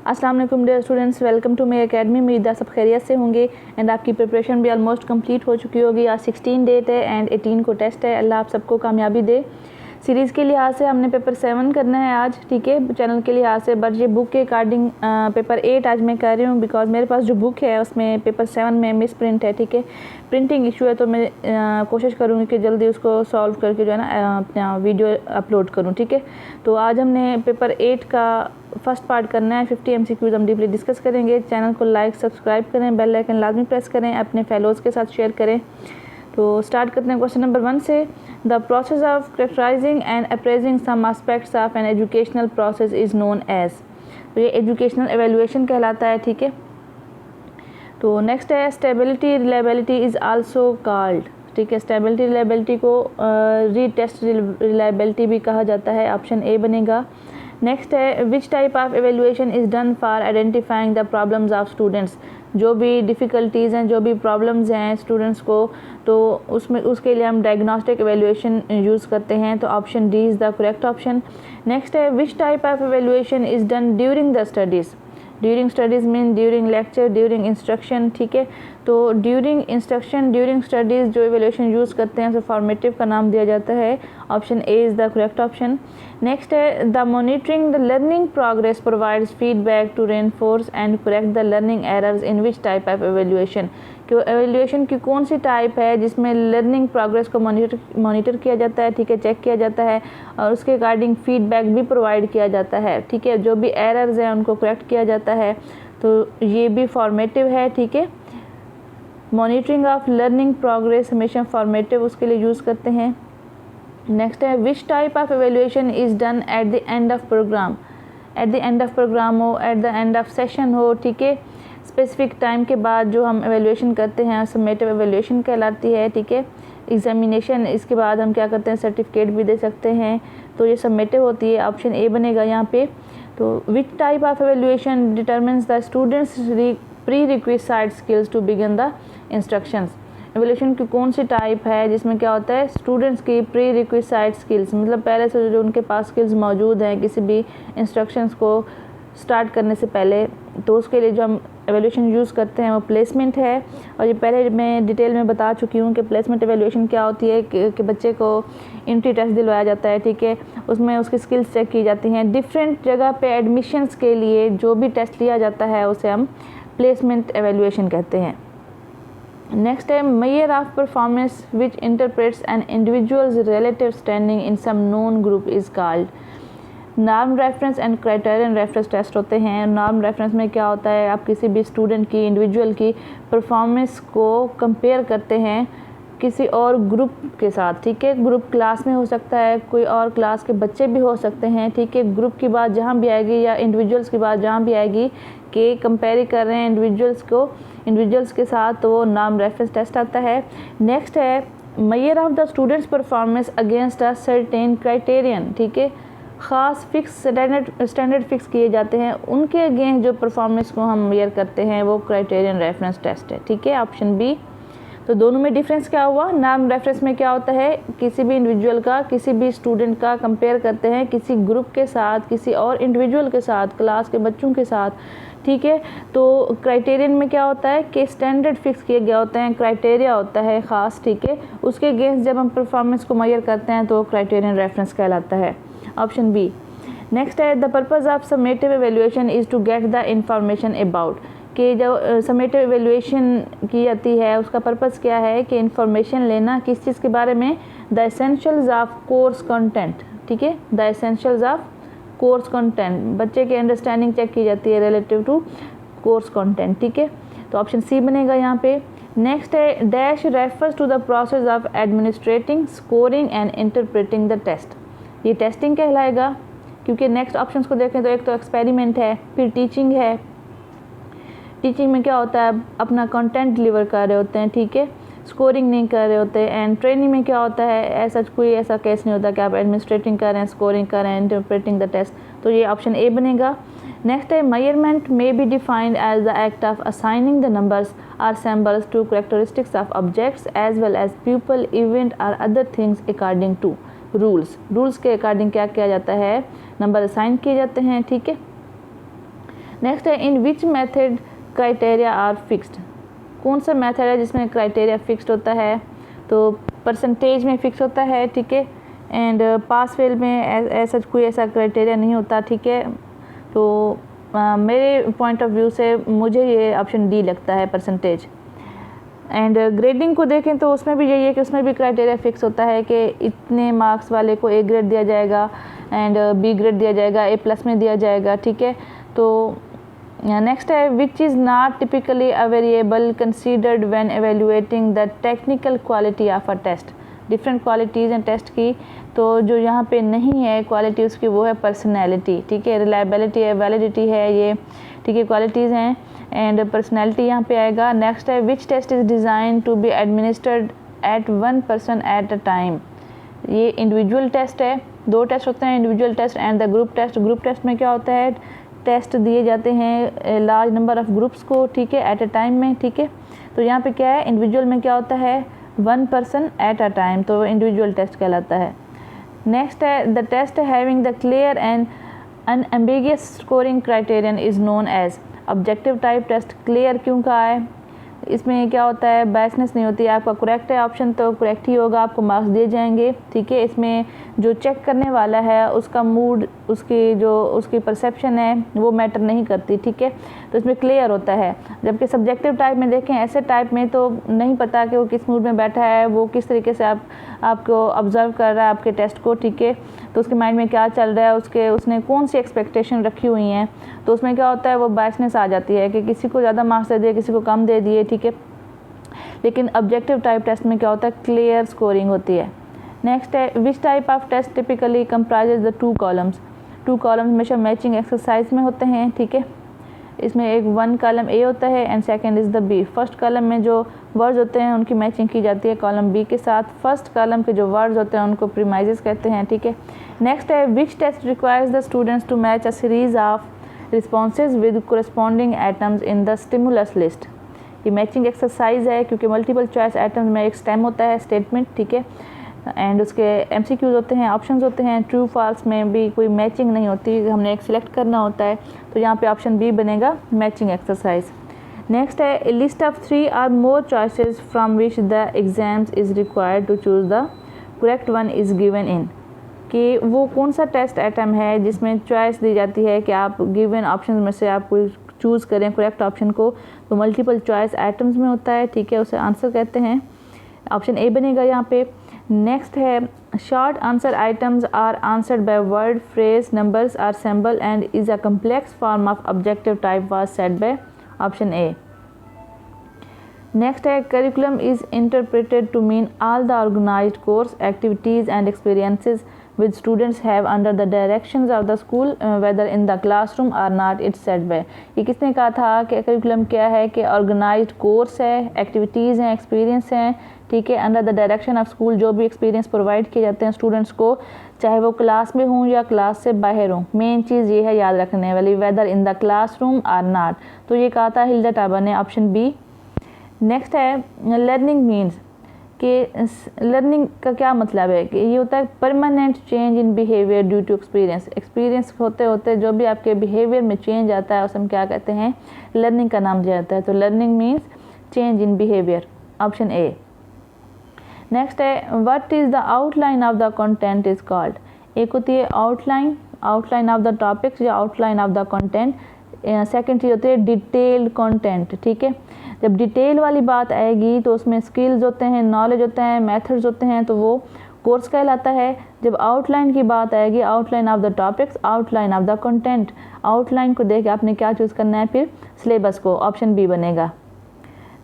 अस्सलाम वालेकुम dear students, welcome to my academy. उम्मीद है सब खैरियत से होंगे एंड आपकी प्रिपरेशन भी ऑलमोस्ट कंप्लीट हो चुकी होगी। आज 16 डेट है एंड 18 को टेस्ट है। अल्लाह आप सबको कामयाबी दे। सीरीज़ के लिहाज से हमने पेपर 7 करना है आज, ठीक है, चैनल के लिहाज से। बट ये बुक के अकॉर्डिंग पेपर 8 आज मैं कर रही हूँ बिकॉज मेरे पास जो बुक है उसमें पेपर 7 में मिस प्रिंट है, ठीक है, प्रिंटिंग इशू है। तो मैं कोशिश करूँगी कि जल्दी उसको सॉल्व करके जो है ना अपना वीडियो अपलोड करूँ, ठीक है। तो आज हमने पेपर 8 का फर्स्ट पार्ट करना है। 50 MCQs हम डीपली डिस्कस करेंगे। चैनल को लाइक सब्सक्राइब करें, बेल आइकन लाजमी प्रेस करें, अपने फेलोज़ के साथ शेयर करें। तो स्टार्ट करते हैं क्वेश्चन नंबर 1 से। The process of characterising and appraising some aspects of an educational process is known as. तो ये एजुकेशनल एवेल्युएशन कहलाता है, ठीक है। तो नेक्स्ट है stability reliability is also called, ठीक है। स्टेबिलिटी रिलायबिलिटी को रीटेस्ट रिलायबिलिटी भी कहा जाता है। ऑप्शन ए बनेगा। नेक्स्ट है which type of evaluation is done for identifying the problems of students. जो भी डिफ़िकल्टीज़ हैं, जो भी प्रॉब्लम्स हैं स्टूडेंट्स को, तो उसके लिए हम डायग्नोस्टिक एवेल्युएशन यूज़ करते हैं। तो option D is the correct option. Next है which type of evaluation is done during the studies. During studies mean during lecture, during instruction, ठीक है। तो ड्यूरिंग इंस्ट्रक्शन, ड्यूरिंग स्टडीज़ जो एवेल्युएशन यूज़ करते हैं उसे फॉर्मेटिव का नाम दिया जाता है। Option A is the correct option. Next है the monitoring the learning progress provides feedback to reinforce and correct the learning errors in which type of evaluation. कि एवेल्युएशन की कौन सी टाइप है जिसमें लर्निंग प्रोग्रेस को मॉनिटर किया जाता है, ठीक है, चेक किया जाता है और उसके अकॉर्डिंग फीडबैक भी प्रोवाइड किया जाता है, ठीक है। जो भी एरर्स हैं उनको करेक्ट किया जाता है। तो ये भी फॉर्मेटिव है, ठीक है। मॉनिटरिंग ऑफ लर्निंग प्रोग्रेस हमेशा फॉर्मेटिव उसके लिए यूज़ करते हैं। नेक्स्ट है which type of evaluation is done at the end of program. At the end of program हो, at the end of session हो, ठीक है। स्पेसिफिक टाइम के बाद जो हम एवेल्युएशन करते हैं समेटिव एवेल्युएशन कहलाती है, ठीक है। एग्जामिनेशन इसके बाद हम क्या करते हैं, सर्टिफिकेट भी दे सकते हैं। तो ये समेटिव होती है। ऑप्शन ए बनेगा यहाँ पे। तो which type of evaluation determines the students prerequisite skills to begin the instructions. Evaluation की कौन सी टाइप है जिसमें क्या होता है, स्टूडेंट्स की प्री रिक्विसाइड स्किल्स, मतलब पहले से जो उनके पास स्किल्स मौजूद हैं किसी भी इंस्ट्रक्शंस को स्टार्ट करने से पहले, तो उसके लिए जो हम एवेल्युएशन यूज़ करते हैं वो प्लेसमेंट है। और ये पहले मैं डिटेल में बता चुकी हूँ कि प्लेसमेंट एवेल्युएशन क्या होती है कि बच्चे को एंट्री टेस्ट दिलवाया जाता है, ठीक है। उसमें उसकी स्किल्स चेक की जाती हैं। डिफरेंट जगह पे एडमिशन्स के लिए जो भी टेस्ट लिया जाता है उसे हम प्लेसमेंट एवेल्युएशन कहते हैं। नेक्स्ट है measure of performance which interprets an individual's relative standing in some known group is called. Norm reference and criterion reference test होते हैं। नॉर्म रेफरेंस में क्या होता है, आप किसी भी स्टूडेंट की, इंडिविजुअल की परफॉर्मेंस को कंपेयर करते हैं किसी और ग्रुप के साथ, ठीक है। ग्रुप क्लास में हो सकता है, कोई और क्लास के बच्चे भी हो सकते हैं, ठीक है। ग्रुप की बात जहाँ भी आएगी या इंडिविजुअल्स की बात जहाँ भी आएगी कि कंपेयर कर रहे हैं इंडिविजुअल्स के साथ, तो वो नॉर्म रेफरेंस टेस्ट आता है। नेक्स्ट है measure of the students performance against a certain criterion, ठीक है। ख़ास फिक्स स्टैंडर्ड फिक्स किए जाते हैं, उनके अगेंस्ट जो परफॉर्मेंस को हम मेयर करते हैं वो क्राइटेरियन रेफरेंस टेस्ट है, ठीक है। Option B. तो दोनों में डिफरेंस क्या हुआ, नॉर्म रेफरेंस में क्या होता है, किसी भी इंडिविजुअल का, किसी भी स्टूडेंट का कंपेयर करते हैं किसी ग्रुप के साथ, किसी और इंडिविजुअल के साथ, क्लास के बच्चों के साथ, ठीक है। तो क्राइटेरियन में क्या होता है कि स्टैंडर्ड फिक्स किए गए होते हैं, क्राइटेरिया होता है ख़ास, ठीक है। उसके अगेंस्ट जब हम परफॉर्मेंस को मेयर करते हैं तो क्राइटेरियन रेफरेंस कहलाता है। Option B. नेक्स्ट है the purpose of summative evaluation is to get the information about. कि जो समेटिव एवेल्युएशन की जाती है उसका पर्पज़ क्या है कि इंफॉर्मेशन लेना किस चीज़ के बारे में, the essentials of course content, ठीक है। The essentials of course content, बच्चे की अंडरस्टैंडिंग चेक की जाती है रिलेटिव टू कोर्स कंटेंट, ठीक है। तो ऑप्शन सी बनेगा यहाँ पे। नेक्स्ट है dash refers to the process of administrating, scoring and interpreting the test. ये टेस्टिंग कहलाएगा क्योंकि नेक्स्ट ऑप्शंस को देखें तो एक तो एक्सपेरिमेंट है, फिर टीचिंग है। टीचिंग में क्या होता है, अपना कंटेंट डिलीवर कर रहे होते हैं, ठीक है, स्कोरिंग नहीं कर रहे होते। एंड ट्रेनिंग में क्या होता है, ऐसा केस नहीं होता कि आप एडमिनिस्ट्रेटिंग कर रहे हैं, स्कोरिंग कर रहे हैं, इंटरप्रेटिंग द टेस्ट। तो ये ऑप्शन ए बनेगा। नेक्स्ट है measurement may be defined as the act of assigning the numbers or symbols to characteristics of objects as well as people, event और other things according to rules के according क्या किया जाता है, number assign किए जाते हैं, ठीक है। नेक्स्ट है in which method criteria are fixed, कौन सा मेथड है जिसमें क्राइटेरिया फिक्स्ड होता है, तो परसेंटेज में फिक्स होता है, ठीक है, एंड पास फेल में ऐसा कोई ऐसा क्राइटेरिया नहीं होता, ठीक है। तो मेरे पॉइंट ऑफ व्यू से मुझे ये ऑप्शन डी लगता है, परसेंटेज। एंड ग्रेडिंग को देखें तो उसमें भी यही है कि उसमें भी क्राइटेरिया फिक्स होता है कि इतने मार्क्स वाले को ए ग्रेड दिया जाएगा एंड बी ग्रेड दिया जाएगा, ए प्लस में दिया जाएगा, ठीक है। तो नेक्स्ट है which is not typically a variable considered when evaluating the technical quality of a test, different qualities हैं टेस्ट की, तो जो यहाँ पे नहीं है क्वालिटी उसकी वो है पर्सनैलिटी, ठीक है, रिलायबिलिटी है, वैलिडिटी है, ये ठीक है क्वालिटीज़ हैं, एंड पर्सनैलिटी यहाँ पे आएगा। नेक्स्ट है which test is design to be administered at 1 person at a time, ये इंडिविजुअल टेस्ट है, 2 टेस्ट होते हैं, individual test and the group test. Group test में क्या होता है, टेस्ट दिए जाते हैं लार्ज नंबर ऑफ़ ग्रुप्स को, ठीक है, एट अ टाइम में, ठीक है। तो यहाँ पे क्या है, इंडिविजुअल में क्या होता है 1 पर्सन एट अ टाइम, तो इंडिविजुअल टेस्ट कहलाता है। नेक्स्ट है the test having the clear and unambiguous scoring criterion is known as, objective type test clear क्यों कहा है, इसमें क्या होता है बायसनेस नहीं होती, आपका करेक्ट है ऑप्शन तो करेक्ट ही होगा, आपको मार्क्स दिए जाएंगे, ठीक है। इसमें जो चेक करने वाला है उसका मूड, उसकी परसेप्शन है वो मैटर नहीं करती, ठीक है, तो इसमें क्लियर होता है। जबकि सब्जेक्टिव टाइप में देखें, ऐसे टाइप में तो नहीं पता कि वो किस मूड में बैठा है, वो किस तरीके से आपको ऑब्ज़र्व कर रहा है आपके टेस्ट को, ठीक है, तो उसके माइंड में क्या चल रहा है, उसने कौन सी एक्सपेक्टेशन रखी हुई हैं, तो उसमें क्या होता है वो बायसनेस आ जाती है कि किसी को ज़्यादा मार्क्स दे दिए, किसी को कम दे दिए, ठीक है। लेकिन ऑब्जेक्टिव टाइप टेस्ट में क्या होता है, क्लियर स्कोरिंग होती है। नेक्स्ट है which type of test typically comprises the 2 columns, 2 columns हमेशा मैचिंग एक्सरसाइज में होते हैं, ठीक है। इसमें एक 1 कॉलम ए होता है and second is the B. First column में जो वर्ड्स होते हैं उनकी मैचिंग की जाती है कॉलम बी के साथ, फर्स्ट कॉलम के जो वर्ड्स होते हैं उनको प्रीमाइजेस कहते हैं, ठीक है। नेक्स्ट है which test requires the students to match a series of responses with corresponding items in the stimulus list, ये मैचिंग एक्सरसाइज है क्योंकि मल्टीपल चॉइस एटम्स में एक स्टेम होता है स्टेटमेंट, ठीक है, एंड उसके एमसीक्यूज होते हैं, ऑप्शंस होते हैं, ट्रू फॉल्स में भी कोई मैचिंग नहीं होती, हमने एक सिलेक्ट करना होता है, तो यहाँ पे ऑप्शन बी बनेगा मैचिंग एक्सरसाइज। नेक्स्ट है a list of 3 or more choices from which the exams is required to choose the correct one is given in, कि वो कौन सा टेस्ट आइटम है जिसमें चॉइस दी जाती है कि आप गिवन ऑप्शन में से आप कोई चूज़ करें करेक्ट ऑप्शन को, तो मल्टीपल चॉइस आइटम्स में होता है, ठीक है, उसे आंसर कहते हैं, ऑप्शन ए बनेगा यहाँ पे। नेक्स्ट है short answer items are answered by word, phrase, numbers or symbol and is a complex form of objective type was said by option A. Next है curriculum is interpreted to mean all the organised course activities and experiences which students have under the directions of the school whether in the classroom or not, it's said by। ये किसने कहा था कि curriculum क्या है, कि organised course है, activities हैं, एक्सपीरियंस हैं, ठीक है, under the direction of school, जो भी एक्सपीरियंस प्रोवाइड किए जाते हैं स्टूडेंट्स को, चाहे वो क्लास में हों या क्लास से बाहर हों। मेन चीज़ ये है याद रखने वाली, whether in the classroom or not, तो ये कहा था हिल्डा टाबा ने, ऑप्शन बी। नेक्स्ट है लर्निंग मीन्स, कि लर्निंग का क्या मतलब है, कि ये होता है permanent change in behaviour due to experience, experience होते होते जो भी आपके बिहेवियर में चेंज आता है उसे हम क्या कहते हैं, लर्निंग का नाम दिया जाता है, तो learning means change in behaviour, option A. Next है what is the outline of the content is called, एक होती है outline, outline of the topics या outline of the content, second चीज़ होती है डिटेल्ड कंटेंट, ठीक है। जब डिटेल वाली बात आएगी तो उसमें स्किल्स होते हैं, नॉलेज होते हैं, मेथड्स होते हैं, तो वो कोर्स कहलाता है। जब आउटलाइन की बात आएगी, outline of the topics, outline of the content, outline को देख के आपने क्या चूज़ करना है, फिर सिलेबस को, ऑप्शन बी बनेगा।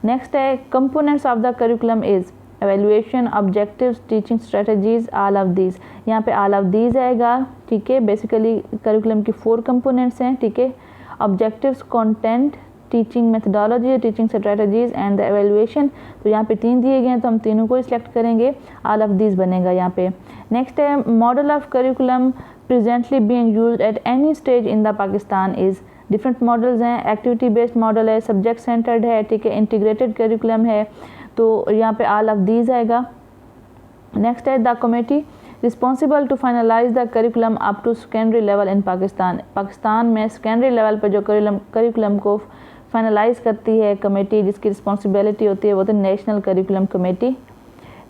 नेक्स्ट है components of the curriculum is evaluation, objectives, teaching strategies, all of these, यहाँ पे ऑल ऑफ दीज आएगा, ठीक है। बेसिकली करिकुलम की 4 कंपोनेंट्स हैं, ठीक है, objectives, content, teaching methodology, teaching strategies and the evaluation, तो यहाँ पे 3 दिए गए हैं तो हम तीनों को ही सिलेक्ट करेंगे, ऑल ऑफ दीज बनेगा यहाँ पे। नेक्स्ट है model of curriculum presently being used at any stage in the Pakistan is, different models हैं, एक्टिविटी बेस्ड मॉडल है, सब्जेक्ट सेंटर्ड है, ठीक है, इंटीग्रेटेड करिकुलम है, तो यहाँ पे ऑल ऑफ दीज आएगा। नेक्स्ट है the committee responsible to finalise the curriculum up to secondary level in Pakistan. Pakistan में सेकेंडरी लेवल पर जो करिकुलम को फाइनलाइज करती है कमेटी, जिसकी रिस्पॉन्सिबिलिटी होती है वो तो नेशनल करिकुलम कमेटी।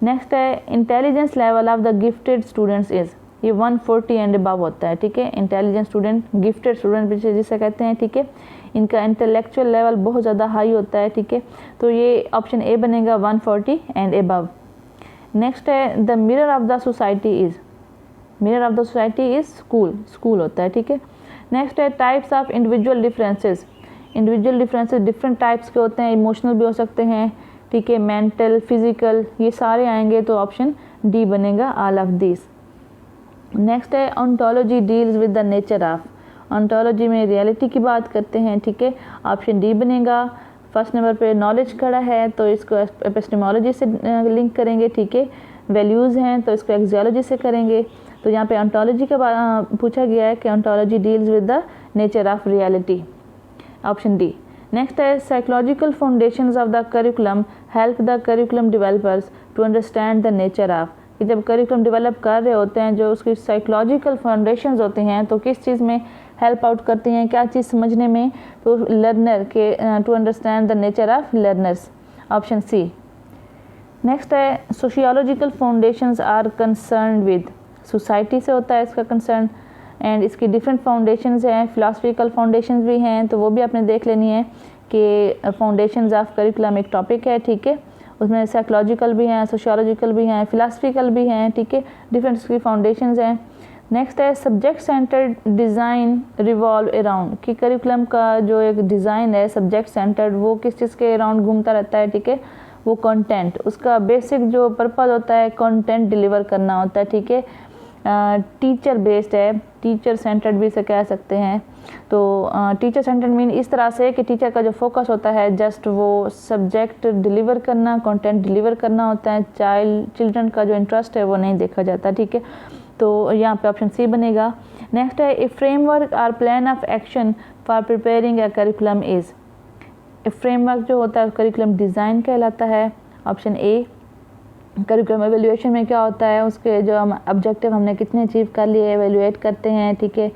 नेक्स्ट है intelligence level of the gifted students is, ये 140 एंड अबव होता है, ठीक है। इंटेलिजेंट स्टूडेंट, गिफ्टेड स्टूडेंट जिसे कहते हैं, ठीक है। इनका इंटेलेक्चुअल लेवल बहुत ज़्यादा हाई होता है, ठीक है। तो ये ऑप्शन ए बनेगा 140 एंड अबव। नेक्स्ट है the mirror of the society is, mirror of the society is school, school होता है, ठीक है। नेक्स्ट है types of individual differences. Individual differences different types के होते हैं, इमोशनल भी हो सकते हैं, ठीक है, मेंटल, फिजिकल, ये सारे आएंगे तो ऑप्शन डी बनेगा ऑल ऑफ दिस। नेक्स्ट है ontology deals with the nature of, ontology में रियलिटी की बात करते हैं, ठीक है, ऑप्शन डी बनेगा। फर्स्ट नंबर पे नॉलेज खड़ा है तो इसको एपिस्टेमोलॉजी से लिंक करेंगे, ठीक है। वैल्यूज़ हैं तो इसको एक्सियोलॉजी से करेंगे। तो यहाँ पे ऑन्टोलॉजी का पूछा गया है कि ontology deals with the nature of reality, option D. Next है psychological foundations of the curriculum help the curriculum developers to understand the nature of, कि जब करिकुलम डेवलप कर रहे होते हैं जो उसकी साइकोलॉजिकल फाउंडेशंस होते हैं तो किस चीज़ में हेल्प आउट करती हैं, क्या चीज़ समझने में, तो लर्नर के to understand the nature of learners, option C. Next है sociological foundations are concern with, society से होता है इसका कंसर्न, एंड इसकी डिफरेंट फाउंडेशंस हैं, फिलासफिकल फाउंडेशंस भी हैं, तो वो भी आपने देख लेनी है कि फाउंडेशंस ऑफ करिकुलम एक टॉपिक है, ठीक है। उसमें साइकोलॉजिकल भी हैं, सोशियोलॉजिकल भी हैं, फिलासफिकल भी हैं, ठीक है, डिफरेंट इसकी फाउंडेशंस हैं। नेक्स्ट है subject centred design revolve around, कि करिकुलम का जो एक डिज़ाइन है सब्जेक्ट सेंटर्ड वो किस चीज़ के अराउंड घूमता रहता है, ठीक है, वो कंटेंट, उसका बेसिक जो पर्पज़ होता है कंटेंट डिलीवर करना होता है, ठीक है। टीचर बेस्ड है, टीचर सेंटर्ड भी इसे कह सकते हैं। तो टीचर सेंटर्ड मीन इस तरह से कि टीचर का जो फोकस होता है जस्ट वो सब्जेक्ट डिलीवर करना, कंटेंट डिलीवर करना होता है, चिल्ड्रन का जो इंटरेस्ट है वो नहीं देखा जाता, ठीक है। तो यहाँ पे ऑप्शन सी बनेगा। नेक्स्ट है ए फ्रेमवर्क और plan of action for preparing A curriculum is, A framework जो होता है करिकुलम डिज़ाइन कहलाता है, ऑप्शन ए। करिकुलम एवेल्यूएशन में क्या होता है, उसके जो हम ऑब्जेक्टिव हमने कितने अचीव कर लिए एवेल्यूएट करते हैं, ठीक है।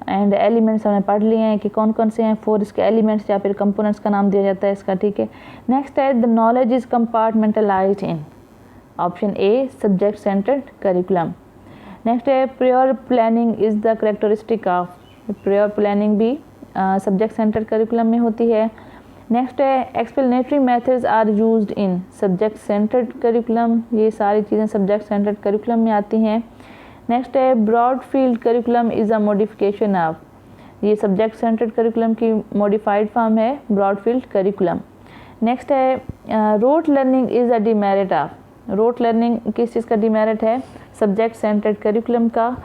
एंड एलिमेंट्स हमने पढ़ लिए हैं कि कौन कौन से हैं, 4 इसके एलिमेंट्स या फिर कंपोनेंट्स का नाम दिया जाता है इसका, ठीक है। नेक्स्ट है the knowledge is compartmentalised in, option A subject centred curriculum. Next है prior planning is the characteristic of, prior planning भी सब्जेक्ट सेंटर्ड करिकुलम में होती है। नेक्स्ट है explanatory methods are used in subject centred curriculum, ये सारी चीज़ें subject centred curriculum में आती हैं। नेक्स्ट है broad field curriculum is a modification of, ये सब्जेक्ट सेंटर्ड करिकुलम की मॉडिफाइड फॉर्म है ब्रॉड फील्ड करिकुलम। नेक्स्ट है rote learning is a demerit of, rote learning किस चीज़ का डिमेरिट है, सब्जेक्ट सेंटर्ड करिकुलम का।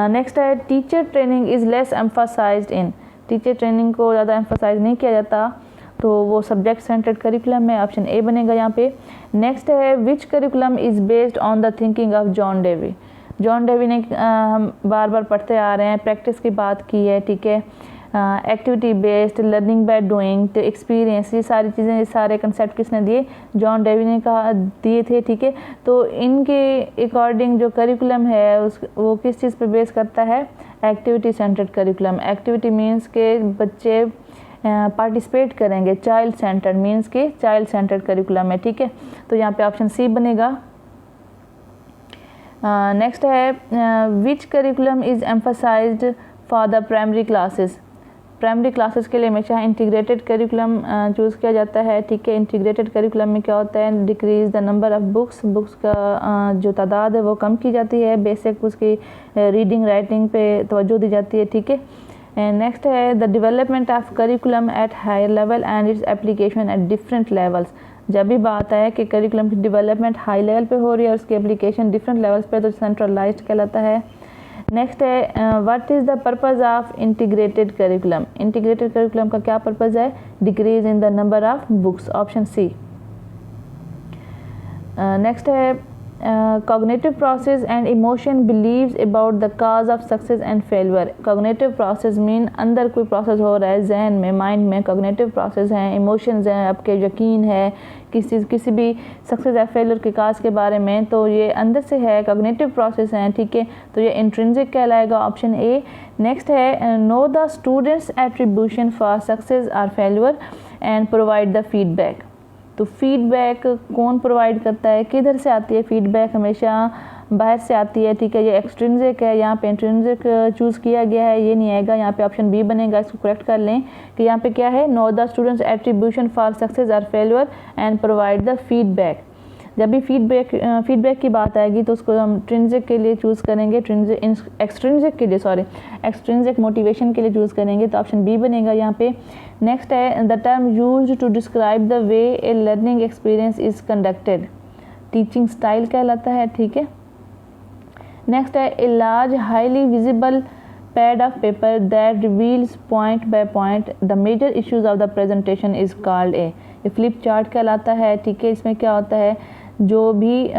नेक्स्ट है teacher training is less emphasised in, teacher training को ज़्यादा एम्फासाइज नहीं किया जाता तो वो सब्जेक्ट सेंटर्ड करिकुलम में, ऑप्शन ए बनेगा यहाँ पे। नेक्स्ट है which curriculum is based on the thinking of John Dewey, John Dewey ने हम बार बार पढ़ते आ रहे हैं, प्रैक्टिस की बात की है, ठीक है। Activity based, learning by doing, तो एक्सपीरियंस, ये सारी चीज़ें, ये सारे कंसेप्ट किसने दिए, जॉन डेवी ने कहा दिए थे, ठीक है। तो इनके अकॉर्डिंग जो करिकुलम है उस वो किस चीज़ पे बेस करता है, activity centred curriculum. Activity means के बच्चे पार्टिसिपेट करेंगे, चाइल्ड सेंटर्ड मीन्स के चाइल्ड सेंटर्ड करिकुलम है, ठीक है। तो यहाँ पे ऑप्शन सी बनेगा। नेक्स्ट है which curriculum is emphasised for the primary classes, primary classes के लिए हमेशा इंटीग्रेटेड करिकुलम चूज़ किया जाता है, ठीक है। इंटीग्रेटेड करिकुलम में क्या होता है, decrease the number of books, books का जो तादाद है वो कम की जाती है, बेसिक उसकी रीडिंग राइटिंग पे तवज्जो दी जाती है, ठीक है। नेक्स्ट है the development of curriculum at higher level and its application at different levels, जब भी बात है कि करिकुलम की डेवलपमेंट हाई लेवल पे हो रही है और उसकी एप्लीकेशन डिफरेंट लेवल्स पे, तो सेंट्रलाइज्ड कहलाता है। नेक्स्ट है what is the purpose of integrated curriculum, integrated curriculum का क्या पर्पज़ है, decrease in the number of books, option C. Next है cognitive process and emotion beliefs about the cause of success and failure. cognitive process mean अंदर कोई process हो रहा है जहन में, माइंड में cognitive process है, emotions हैं, आपके यकीन है किसी भी सक्सेस या फेलियर के काज के बारे में, तो ये अंदर से है, cognitive process हैं, ठीक है, तो ये इंट्रिंसिक कहलाएगा, ऑप्शन ए। नेक्स्ट है know the students attribution for success और failure and provide the feedback. तो फीडबैक कौन प्रोवाइड करता है, किधर से आती है फीडबैक, हमेशा बाहर से आती है, ठीक है, ये एक्सट्रिंसिक है, यहाँ पे इंट्रिंसिक चूज़ किया गया है, ये नहीं आएगा, यहाँ पे ऑप्शन बी बनेगा, इसको करेक्ट कर लें कि यहाँ पे क्या है, know the students attribution for success और failure and provide the feedback. जब भी फीडबैक की बात आएगी तो उसको हम ट्रिंसिक के लिए चूज़ करेंगे, एक्सट्रिंसिक मोटिवेशन के लिए चूज़ करेंगे, तो ऑप्शन बी बनेगा यहाँ पे। नेक्स्ट है the term used to describe the way a learning experience is conducted, teaching style कहलाता है, ठीक है। नेक्स्ट है a large highly visible pad of paper that reveals point by point the major issues of the presentation is called a, ये flip chart कहलाता है, ठीक है। इसमें क्या होता है, जो भी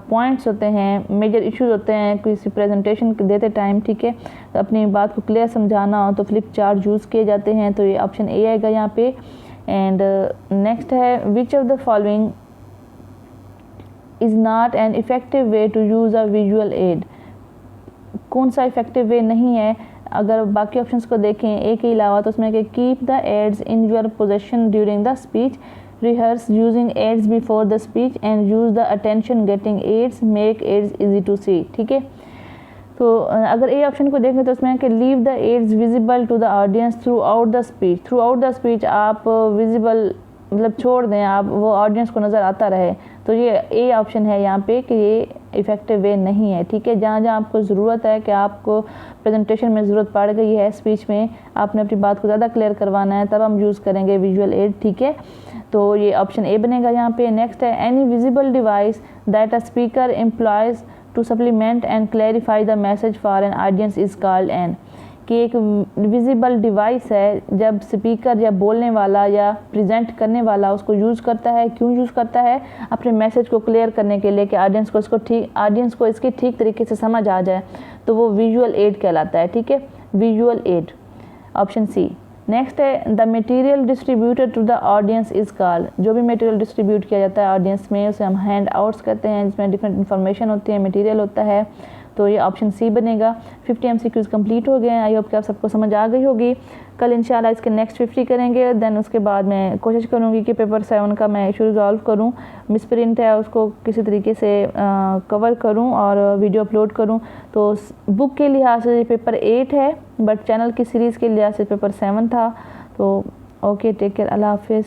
पॉइंट्स होते हैं, मेजर इश्यूज होते हैं किसी प्रेजेंटेशन देते टाइम, ठीक है, तो अपनी बात को क्लियर समझाना हो तो फ्लिप चार्ट यूज़ किए जाते हैं, तो ये ऑप्शन ए आएगा यहाँ पे। एंड नेक्स्ट है which of the following is not an effective way to use a visual aid, कौन सा इफ़ेक्टिव वे नहीं है, अगर बाकी ऑप्शंस को देखें ए के अलावा, तो उसमें कि keep the aids in your possession during the speech, rehearse using aids before the speech and use the attention getting aids, make aids easy to see, ठीक है। तो अगर ए ऑप्शन को देखें तो उसमें कि leave the aids visible to the audience throughout the speech, आप विजिबल मतलब छोड़ दें, आप वो ऑडियंस को नज़र आता रहे, तो ये ए ऑप्शन है यहाँ पे कि ये इफ़ेक्टिव वे नहीं है, ठीक है। जहाँ जहाँ आपको ज़रूरत है कि आपको प्रेजेंटेशन में ज़रूरत पड़ गई है, स्पीच में आपने अपनी बात को ज़्यादा क्लियर करवाना है, तब हम यूज़ करेंगे विजुअल एड, ठीक है, तो ये ऑप्शन ए बनेगा यहाँ पे। नेक्स्ट है any visible device that a speaker employs to supplement and clarify the message for an audience is called an, कि एक विजिबल डिवाइस है जब स्पीकर या बोलने वाला या प्रेजेंट करने वाला उसको यूज़ करता है, क्यों यूज़ करता है, अपने मैसेज को क्लियर करने के लिए कि ऑडियंस को इसकी ठीक तरीके से समझ आ जाए, तो वो विजुअल एड कहलाता है, ठीक है, visual aid, option C. Next है the material distributed to the audience is called, जो भी मटेरियल डिस्ट्रीब्यूट किया जाता है ऑडियंस में उसे हम हैंड आउट्स कहते हैं, जिसमें डिफरेंट इन्फॉर्मेशन होती है, मटेरियल होता है, तो ये ऑप्शन सी बनेगा। 50 MCQs कंप्लीट हो गए हैं, आई होप कि आप सबको समझ आ गई होगी। कल इंशाल्लाह इसके नेक्स्ट 50 करेंगे, देन उसके बाद मैं कोशिश करूँगी कि पेपर 7 का मैं इशू रिजॉल्व करूँ, मिसप्रिंट है उसको किसी तरीके से कवर करूँ और वीडियो अपलोड करूँ। तो बुक के लिहाज से पेपर 8 है, बट चैनल की सीरीज़ के लिहाज से पेपर 7 था। तो ओके, टेक केयर, अल्लाह हाफिज़।